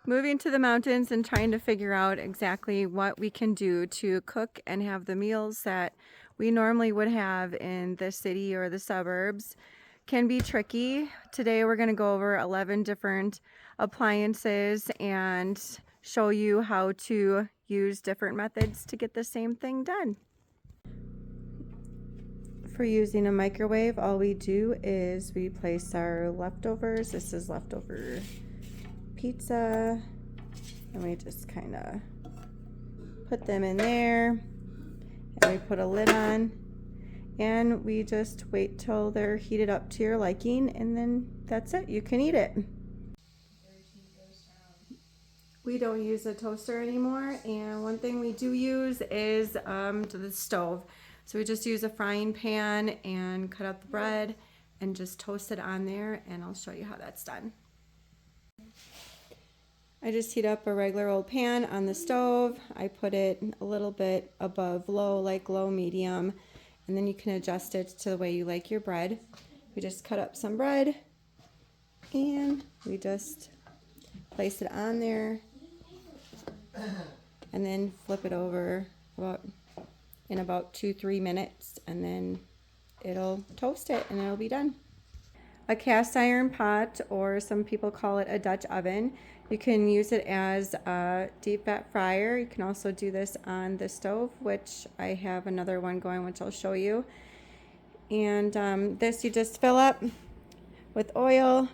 moving to the mountains and trying to figure out exactly what we can do to cook and have the meals that we normally would have in the city or the suburbs can be tricky. Today we're going to go over 11 different appliances and show you how to use different methods to get the same thing done. For using a microwave, all we do is we place our leftovers. This is leftover pizza, and we just kind of put them in there, and we put a lid on, and we just wait till they're heated up to your liking, and then that's it. You can eat it. We don't use a toaster anymore, and one thing we do use is the stove. So we just use a frying pan and cut up the bread and just toast it on there, and I'll show you how that's done. I just heat up a regular old pan on the stove. I put it a little bit above low, like low medium, and then you can adjust it to the way you like your bread. We just cut up some bread and we just place it on there and then flip it over in about 2-3 minutes, and then it'll toast it and it'll be done. A cast iron pot, or some people call it a Dutch oven. You can use it as a deep fat fryer. You can also do this on the stove, which I have another one going, which I'll show you. And this you just fill up with oil,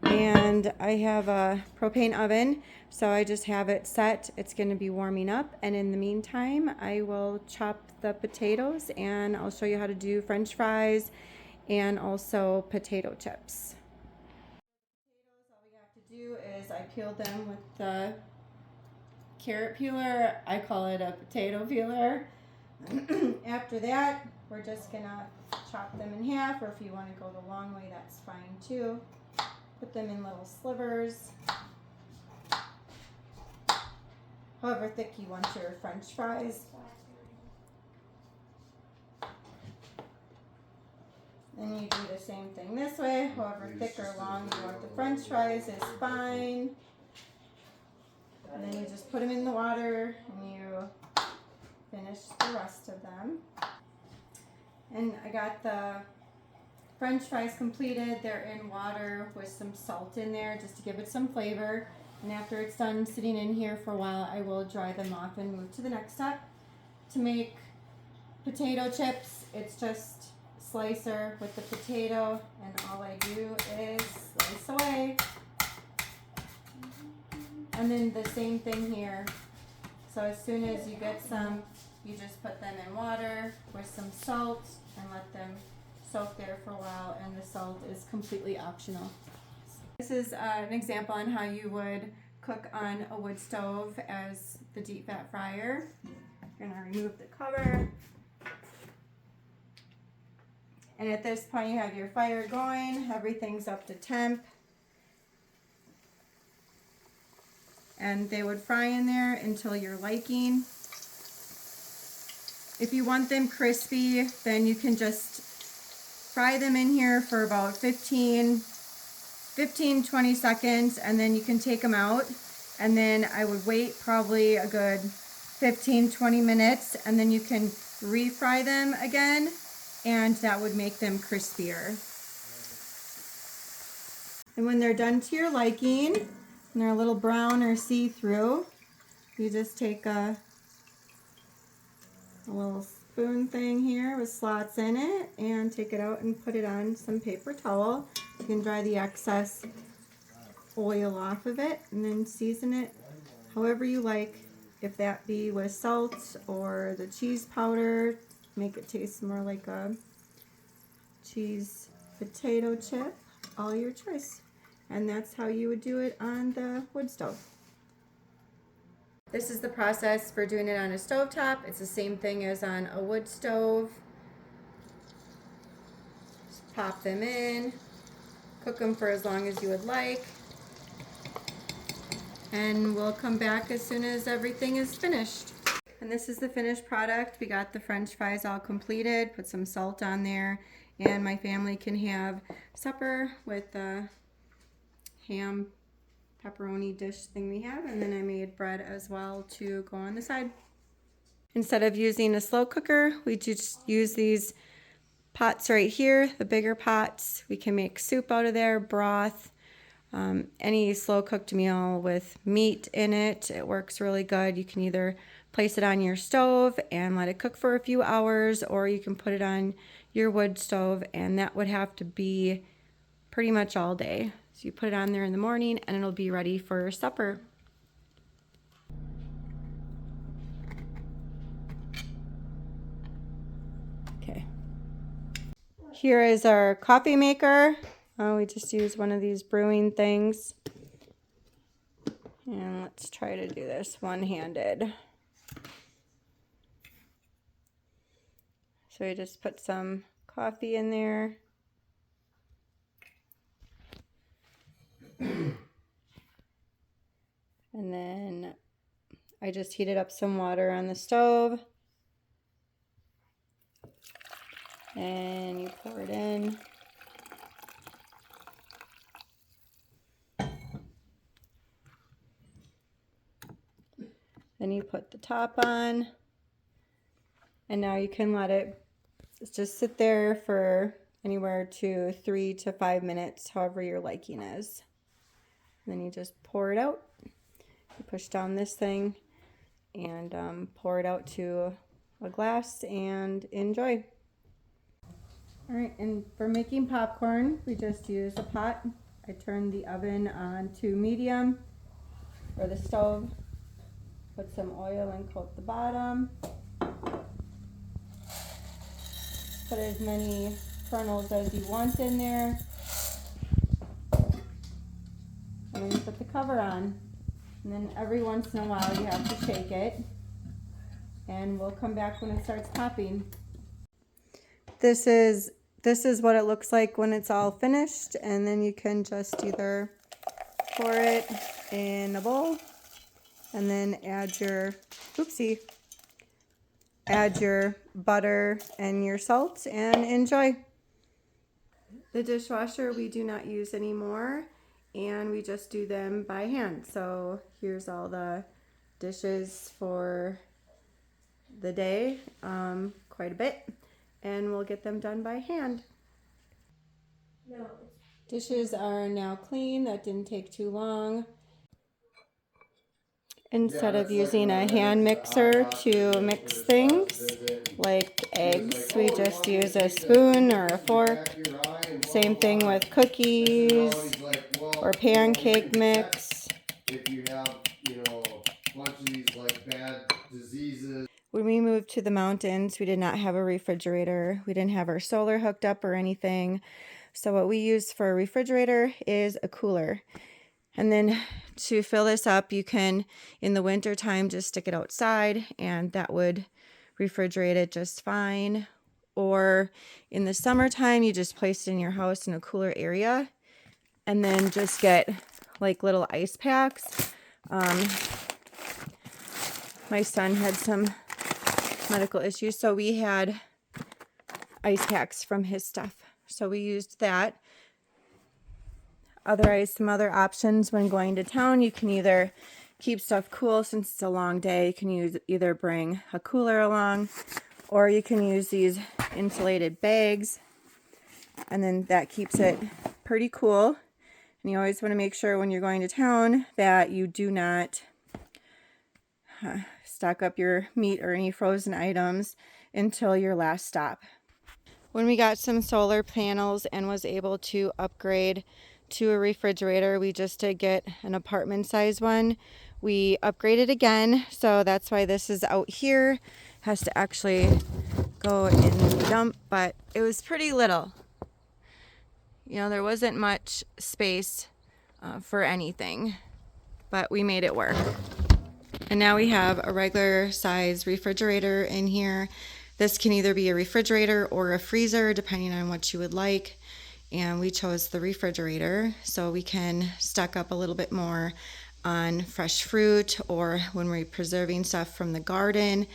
and I have a propane oven, so I just have it set. It's going to be warming up, and in the meantime I will chop the potatoes, and I'll show you how to do French fries and also potato chips. All we have to do is I peeled them with the carrot peeler. I call it a potato peeler. After that, we're just gonna chop them in half, or if you want to go the long way, that's fine too. Put them in little slivers, however thick you want your French fries. Then you do the same thing this way, however thick or long you want the French fries is fine. And then you just put them in the water and you finish the rest of them. And I got the French fries completed. They're in water with some salt in there just to give it some flavor. And after it's done sitting in here for a while, I will dry them off and move to the next step. To make potato chips, it's just slicer with the potato, and all I do is slice away. And then the same thing here. So as soon as you get some, you just put them in water with some salt and let them soak there for a while, and the salt is completely optional. This is an example on how you would cook on a wood stove as the deep fat fryer. You're gonna remove the cover. And at this point you have your fire going, everything's up to temp. And they would fry in there until you're liking. If you want them crispy, then you can just fry them in here for about 15-20 seconds, and then you can take them out. And then I would wait probably a good 15-20 minutes, and then you can refry them again, and that would make them crispier. And when they're done to your liking, and they're a little brown or see-through, you just take a little spoon thing here with slots in it and take it out and put it on some paper towel. You can dry the excess oil off of it, and then season it however you like, if that be with salt or the cheese powder, make it taste more like a cheese potato chip, all your choice. And that's how you would do it on the wood stove. This is the process for doing it on a stovetop. It's the same thing as on a wood stove. Just pop them in, cook them for as long as you would like, and we'll come back as soon as everything is finished. And this is the finished product. We got the French fries all completed, put some salt on there, and my family can have supper with ham pepperoni dish thing we have, and then I made bread as well to go on the side. Instead of using a slow cooker, we just use these pots right here, the bigger pots. We can make soup out of there, broth, any slow cooked meal with meat in it. It works really good. You can either place it on your stove and let it cook for a few hours, or you can put it on your wood stove, and that would have to be pretty much all day. So you put it on there in the morning and it'll be ready for supper. Okay. Here is our coffee maker. We just use one of these brewing things. And let's try to do this one-handed. So we just put some coffee in there. And then I just heated up some water on the stove. And you pour it in. Then you put the top on. And now you can let it just sit there for anywhere to 3 to 5 minutes, however your liking is. And then you just pour it out. You push down this thing and pour it out to a glass and enjoy. All right, and for making popcorn, we just use a pot. I turned the oven on to medium for the stove. Put some oil and coat the bottom. Put as many kernels as you want in there. And then you put the cover on. And then every once in a while you have to shake it. And we'll come back when it starts popping. This is what it looks like when it's all finished, and then you can just either pour it in a bowl and then add your butter and your salt and enjoy. The dishwasher we do not use anymore, and we just do them by hand. So here's all the dishes for the day, quite a bit, and we'll get them done by hand. Dishes are now clean. That didn't take too long. Instead of using a hand mixer to mix things like eggs, we just use a spoon or a fork. Same thing with cookies or pancake mix. If you have, a bunch of these bad diseases. When we moved to the mountains, we did not have a refrigerator. We didn't have our solar hooked up or anything. So what we use for a refrigerator is a cooler. And then to fill this up, you can, in the winter time, just stick it outside and that would refrigerate it just fine. Or in the summertime, you just place it in your house in a cooler area and then just get like little ice packs. My son had some medical issues, so we had ice packs from his stuff. So we used that. Some other options when going to town, you can either keep stuff cool since it's a long day. You can either bring a cooler along, or you can use these insulated bags, and then that keeps it pretty cool. And you always want to make sure when you're going to town that you do not stock up your meat or any frozen items until your last stop. When we got some solar panels and was able to upgrade to a refrigerator, we just did get an apartment size one. We upgraded again, so that's why this is out here. Has to actually go in the dump, but it was pretty little. There wasn't much space for anything, but we made it work. And now we have a regular size refrigerator in here. This can either be a refrigerator or a freezer, depending on what you would like. And we chose the refrigerator so we can stock up a little bit more on fresh fruit, or when we're preserving stuff from the garden.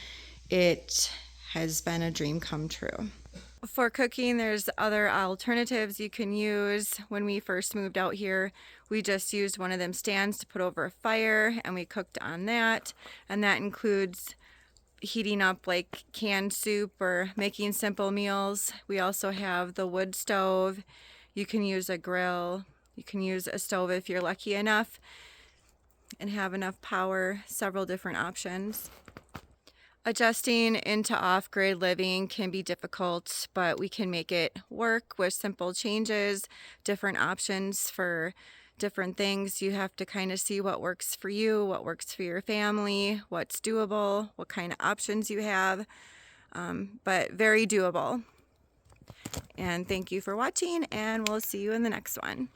It has been a dream come true. For cooking, there's other alternatives you can use. When we first moved out here, We just used one of them stands to put over a fire, and we cooked on that. And that includes heating up like canned soup or making simple meals. We also have the wood stove. You can use a grill. You can use a stove if you're lucky enough and have enough power. Several different options. Adjusting into off-grid living can be difficult, but we can make it work with simple changes, different options for different things. You have to kind of see what works for you, what works for your family, what's doable, what kind of options you have, but very doable. And thank you for watching, and we'll see you in the next one.